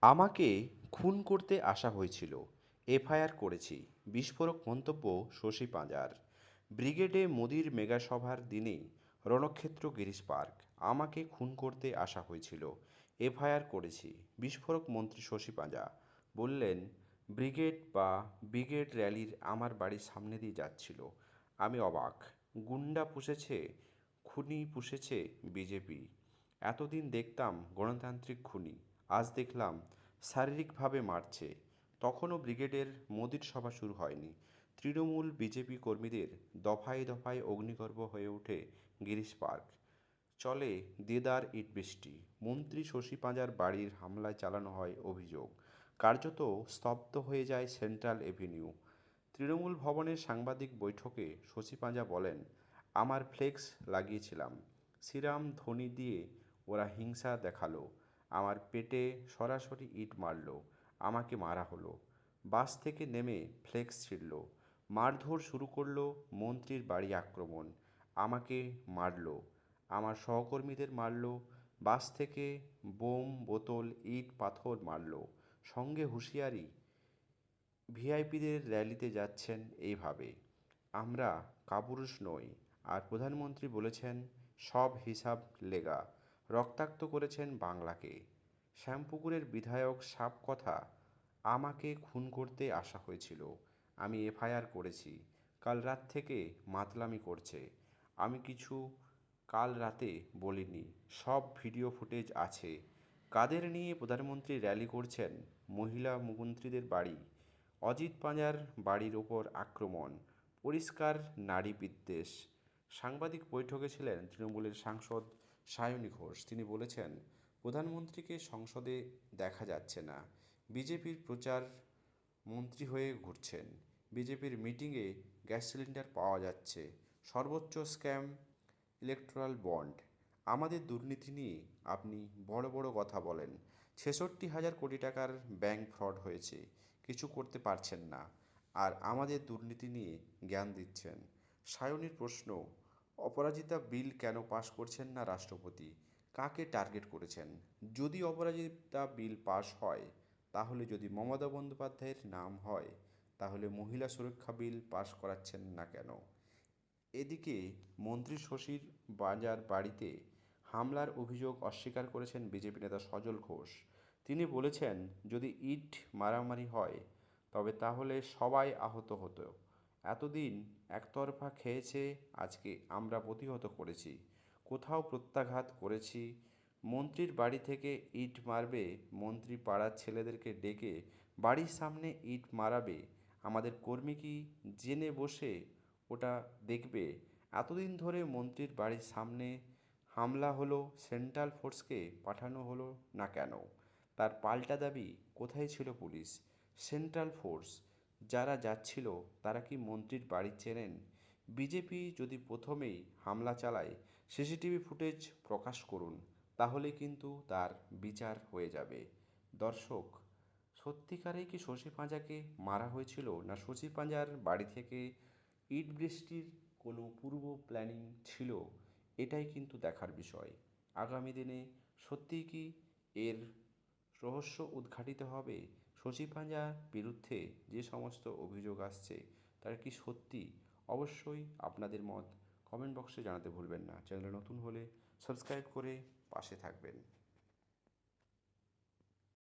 আমাকে খুন করতে আসা হয়েছিল, এফআইআর করেছি। বিস্ফোরক মন্তব্য শশী পাঁজার। ব্রিগেডে মোদির মেগাসভার দিনেই রণক্ষেত্র গিরিশ পার্ক। আমাকে খুন করতে আসা হয়েছিল, এফআইআর করেছি। বিস্ফোরক মন্ত্রী শশী পাঁজা বললেন, ব্রিগেড র্যালির আমার বাড়ির সামনে দিয়ে যাচ্ছিল। আমি অবাক। গুন্ডা পুষেছে, খুনি পুষেছে বিজেপি। এতদিন দেখতাম গণতান্ত্রিক খুনি, আজ দেখলাম শারীরিকভাবে মারছে। তখনও ব্রিগেডের মোদির সভা শুরু হয়নি। তৃণমূল বিজেপি কর্মীদের দফায় দফায় অগ্নিগর্ভ হয়ে ওঠে গিরিশ পার্ক। চলে দেদার ইটবৃষ্টি। মন্ত্রী শশী পাঁজার বাড়ির হামলায় চালানো হয় অভিযোগ। কার্যত স্তব্ধ হয়ে যায় সেন্ট্রাল এভিনিউ। তৃণমূল ভবনের সাংবাদিক বৈঠকে শশী পাঁজা বলেন, আমার ফ্লেক্স লাগিয়েছিলাম, শ্রীরাম ধ্বনি দিয়ে ওরা হিংসা দেখালো, আমার পেটে সরাসরি ইট মারল, আমাকে মারা হলো। বাস থেকে নেমে ফ্লেক্স ছিঁড়ল, মারধর শুরু করলো, মন্ত্রীর বাড়ি আক্রমণ, আমাকে মারল, আমার সহকর্মীদের মারল, বাস থেকে বোম বোতল ইট পাথর মারল, সঙ্গে হুঁশিয়ারি, ভিআইপিদের র্যালিতে যাচ্ছেন এইভাবে, আমরা কাপুরুষ নই। আর প্রধানমন্ত্রী বলেছেন, সব হিসাব লেগা, রক্তাক্ত করেছেন বাংলাকে। শ্যামপুকুরের বিধায়ক সাপ কথা, আমাকে খুন করতে আসা হয়েছিল, আমি এফআইআর করেছি। কাল রাত থেকে মাতলামি করছে, আমি কিছু কাল রাতে বলিনি, সব ভিডিও ফুটেজ আছে। কাদের নিয়ে প্রধানমন্ত্রী র্যালি করছেন? মহিলা মন্ত্রীদের বাড়ি, অজিত পাঁজার বাড়ির ওপর আক্রমণ, পরিষ্কার নারী বিদ্বেষ। সাংবাদিক বৈঠকে ছিলেন তৃণমূলের সাংসদ সায়নী ঘোষ। তিনি বলেছেন, প্রধানমন্ত্রীকে সংসদে দেখা যাচ্ছে না, বিজেপির প্রচার মন্ত্রী হয়ে ঘুরছেন, বিজেপির মিটিংয়ে গ্যাস সিলিন্ডার পাওয়া যাচ্ছে, সর্বোচ্চ স্ক্যাম ইলেকট্রাল বন্ড। আমাদের দুর্নীতি নিয়ে আপনি বড় বড় কথা বলেন, 66,000 কোটি টাকার ব্যাংক ফ্রড হয়েছে, কিছু করতে পারছেন না, আর আমাদের দুর্নীতি নিয়ে জ্ঞান দিচ্ছেন। সায়নীর প্রশ্ন, অপরাজিতা বিল কেন পাশ করছেন না রাষ্ট্রপতি? কাকে টার্গেট করেছেন? যদি অপরাজিতা বিল পাশ হয়, তাহলে যদি মমতা বন্দ্যোপাধ্যায়ের নাম হয়, তাহলে মহিলা সুরক্ষা বিল পাশ করাচ্ছেন না কেন? এদিকে মন্ত্রী শশীর বাজার বাড়িতে হামলার অভিযোগ অস্বীকার করেছেন বিজেপি নেতা সজল ঘোষ। তিনি বলেছেন, যদি ইট মারামারি হয় তবে তাহলে সবাই আহত হতো। এতদিন একতরফা খেয়েছে, আজকে আমরা প্রতিহত করেছি, কোথাও প্রত্যাঘাত করেছি। মন্ত্রীর বাড়ি থেকে ইট মারবে, মন্ত্রী পাড়ার ছেলেদেরকে ডেকে বাড়ির সামনে ইট মারাবে, আমাদের কর্মী কি জেনে বসে ওটা দেখবে? এতদিন ধরে মন্ত্রীর বাড়ির সামনে হামলা হলো, সেন্ট্রাল ফোর্সকে পাঠানো হলো না কেন? তার পাল্টা দাবি, কোথায় ছিল পুলিশ? সেন্ট্রাল ফোর্স যারা যাচ্ছিল তারা কি মন্ত্রীর বাড়ি চেনেন? বিজেপি যদি প্রথমেই হামলা চালায়, সিসিটিভি ফুটেজ প্রকাশ করুন, তাহলে কিন্তু তার বিচার হয়ে যাবে। দর্শক, সত্যিকারেই কি শশী পাঁজাকে মারা হয়েছিল, না শশী পাঁজার বাড়ি থেকে ইট বৃষ্টির কোনো পূর্ব প্ল্যানিং ছিল? এটাই কিন্তু দেখার বিষয়। আগামী দিনে সত্যিই কি এর রহস্য উদ্ঘাটিত হবে? শশী পাঁজার বিরুদ্ধে যে সমস্ত অভিযোগ আসছে, তার কি সত্যি? অবশ্যই আপনাদের মত কমেন্ট বক্সে জানাতে ভুলবেন না। চ্যানেলে নতুন হলে সাবস্ক্রাইব করে পাশে থাকবেন।